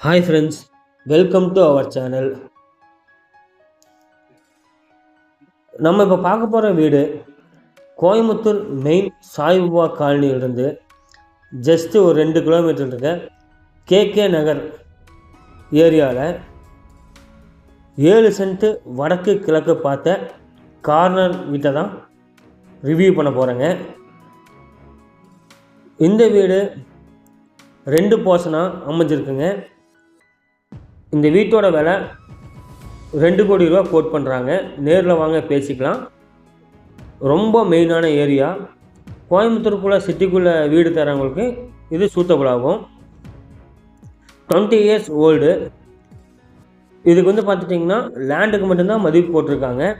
Hi friends, welcome to our channel. நம்ம இப்போ பார்க்க போகிற வீடு கோயம்புத்தூர் மெயின் சாய்பாபா காலனியிலிருந்து ஜஸ்ட்டு ஒரு 2 கிலோமீட்டர் இருக்க கேகே நகர் ஏரியாவில் 7 சென்ட்டு வடக்கு கிழக்கு பார்த்த கார்னர் வீட்டை தான் ரிவ்யூ பண்ண போகிறேங்க. இந்த வீடு 2 போர்ஷனாக அமைஞ்சிருக்குங்க. இந்த வீட்டோட விலை 2 கோடி ரூபா கோட் பண்ணுறாங்க. நேரில் வாங்க பேசிக்கலாம். ரொம்ப மெயினான ஏரியா. கோயம்புத்தூருக்குள்ளே சிட்டிக்குள்ளே வீடு தரவங்களுக்கு இது சூட்டபுள் ஆகும். 20 இயர்ஸ் ஓல்டு. இதுக்கு வந்து பார்த்துட்டிங்கன்னா லேண்டுக்கு மட்டும்தான் மதிப்பு போட்டிருக்காங்க.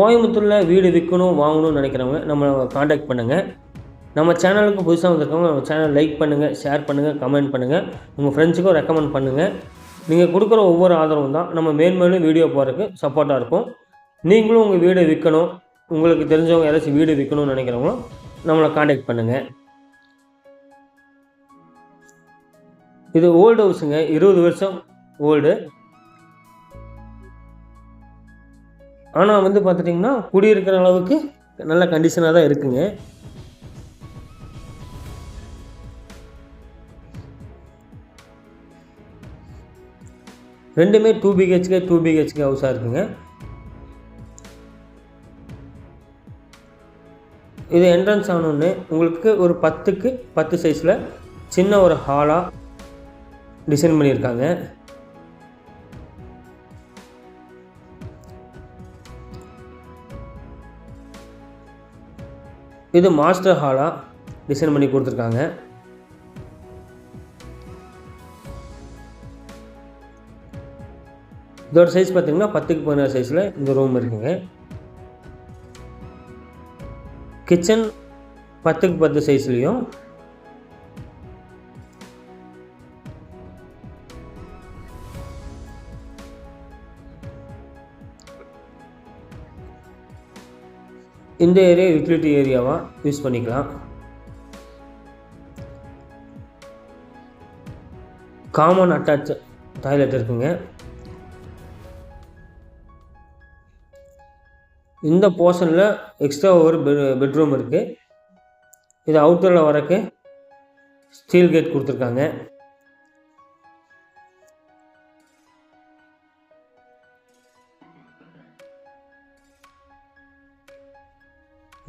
கோயம்புத்தூரில் வீடு விற்கணும் வாங்கணும்னு நினைக்கிறவங்க நம்மளை காண்டாக்ட் பண்ணுங்கள். நம்ம சேனலுக்கு புதுசாக வந்திருக்கவங்க நம்ம சேனல் லைக் பண்ணுங்கள், ஷேர் பண்ணுங்கள், கமெண்ட் பண்ணுங்கள், உங்கள் ஃப்ரெண்ட்ஸுக்கும் ரெக்கமெண்ட் பண்ணுங்கள். நீங்கள் கொடுக்குற ஒவ்வொரு ஆதரவும் தான் நம்ம மேன்மேலும் வீடியோ போகிறதுக்கு சப்போர்ட்டாக இருக்கும். நீங்களும் உங்கள் வீடை விற்கணும், உங்களுக்கு தெரிஞ்சவங்க யாராச்சும் வீடு விற்கணும்னு நினைக்கிறவங்களும் நம்மளை காண்டாக்ட் பண்ணுங்கள். இது ஓல்டு ஹவுஸுங்க, 20 வருஷம் ஓல்டு. ஆனால் வந்து பார்த்துட்டிங்கன்னா குடியிருக்கிற அளவுக்கு நல்ல கண்டிஷனாக தான் இருக்குங்க. ரெண்டுமே 2 BHK ஹவுஸாக இருக்குங்க. இது என்ட்ரன்ஸ் ஆனோடனே உங்களுக்கு ஒரு 10க்கு 10 சைஸில் சின்ன ஒரு ஹாலாக டிசைன் பண்ணியிருக்காங்க. இது மாஸ்டர் ஹாலாக டிசைன் பண்ணி கொடுத்துருக்காங்க. இதோட சைஸ் பார்த்திங்கன்னா 10க்கு 16 சைஸில் இந்த ரூம் இருக்குங்க. கிச்சன் 10க்கு 10 சைஸ்லேயும், இந்த ஏரியா யூட்டிலிட்டி ஏரியாவாக யூஸ் பண்ணிக்கலாம். காமன் அட்டாச் டாய்லெட் இருக்குங்க. இந்த போர்ஷனில் எக்ஸ்ட்ரா ஒரு பெட்ரூம் இருக்குது. இது அவுட்டரில் வரக்கு ஸ்டீல் கேட் கொடுத்துருக்காங்க.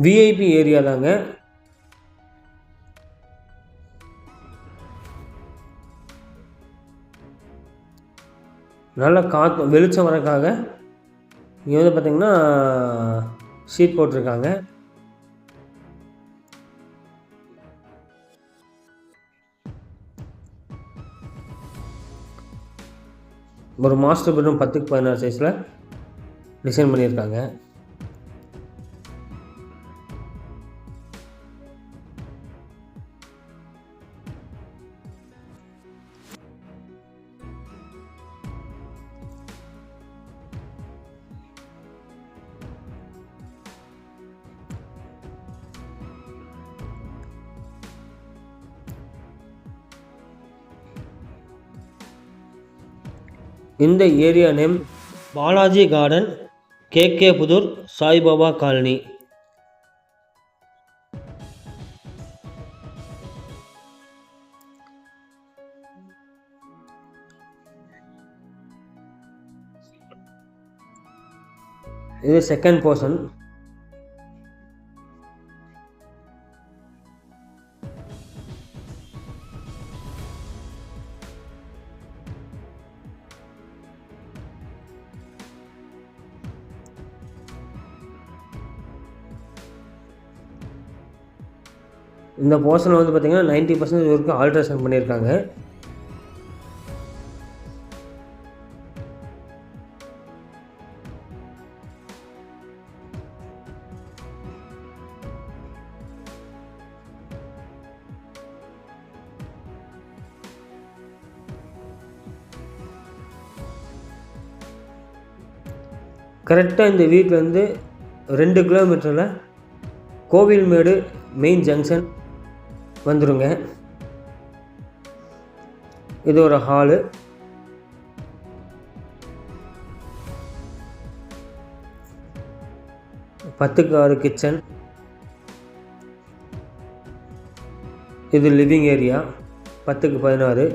விஐபி ஏரியா தாங்க. நல்லா காற்று வெளிச்சம் வரக்காக இங்கே வந்து பார்த்திங்கன்னா ஷீட் போட்டிருக்காங்க. ஒரு மாஸ்டர் பெட்ரூம் 10க்கு 16 சைஸில் டிசைன் பண்ணியிருக்காங்க. இந்த area name Balaji garden, KK Pudur, Saibaba colony. இது செகண்ட் போர்ஷன். இந்த போர்ஷனில் வந்து பார்த்திங்கன்னா 90% வரைக்கும் ஆல்ட்ரேஷன் பண்ணியிருக்காங்க. கரெக்டாக இந்த வீட்டிலேருந்து 2 கிலோமீட்டரில் கோவில்மேடு மெயின் ஜங்ஷன் வந்துருங்க. இது ஒரு ஹாலு. பத்துக்கு 6 கிச்சன். இது லிவிங் ஏரியா 10க்கு 16.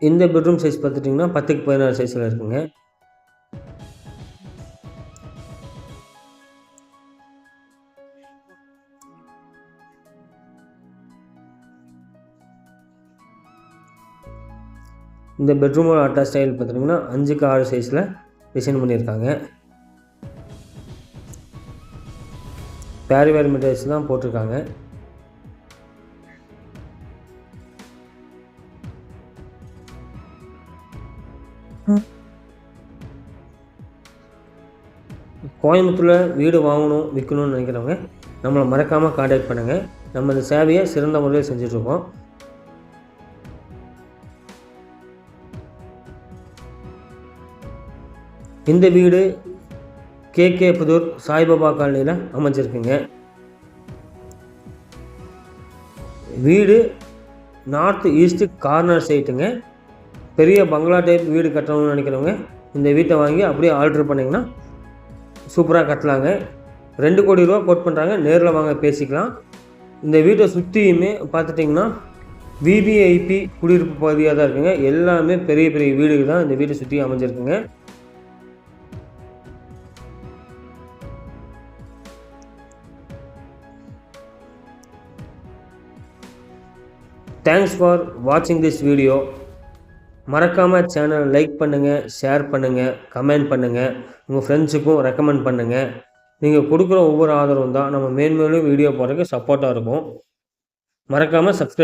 இந்த பெட்ரூம் சைஸ் பார்த்துட்டிங்கன்னா 10க்கு 16 சைஸில் இருக்குங்க. இந்த பெட்ரூமோட அட்டாச் ஸ்டைல் பார்த்துட்டிங்கன்னா 5க்கு 6 சைஸில் டிசைன் பண்ணியிருக்காங்க. பேரிவேர் மெட்டீரியல்ஸ் தான் போட்டிருக்காங்க. கோயம்புத்தூரில் வீடு வாங்கணும் விற்கணும்னு நினைக்கிறவங்க நம்மளை மறக்காமல் கான்டாக்ட் பண்ணுங்கள். நம்ம இந்த சேவையை சிறந்த முறையில் செஞ்சிட்ருக்கோம். இந்த வீடு கேகே புதூர் சாய்பாபா காலனியில் அமைஞ்சிருக்குங்க. வீடு நார்த் ஈஸ்ட் கார்னர் சைட்டுங்க. பெரிய பங்களா டைப் வீடு கட்டணும்னு நினைக்கிறவங்க இந்த வீட்டை வாங்கி அப்படியே ஆல்ட்ரு பண்ணிங்கன்னா சூப்பராக கட்டலாங்க. 2 கோடி ரூபா கோட் பண்ணுறாங்க. நேரில் வாங்க பேசிக்கலாம். இந்த வீட்டை சுற்றியுமே பார்த்துட்டிங்கன்னா விவிஐபி குடியிருப்பு பகுதியாக தான் இருக்குங்க. எல்லாமே பெரிய பெரிய வீடுகள் தான் இந்த வீட்டை சுற்றி அமைஞ்சிருக்குங்க. தேங்க்ஸ் ஃபார் வாட்சிங் திஸ் வீடியோ. மறக்காமல் சேனலை லைக் பண்ணுங்கள், ஷேர் பண்ணுங்கள், கமெண்ட் பண்ணுங்கள், உங்கள் ஃப்ரெண்ட்ஸுக்கும் ரெக்கமெண்ட் பண்ணுங்கள். நீங்கள் கொடுக்குற ஒவ்வொரு ஆதரவும் தான் நம்ம மேன்மேலும் வீடியோ போடுறதுக்கு சப்போர்ட்டாக இருக்கும். மறக்காமல் சப்ஸ்கிரைப்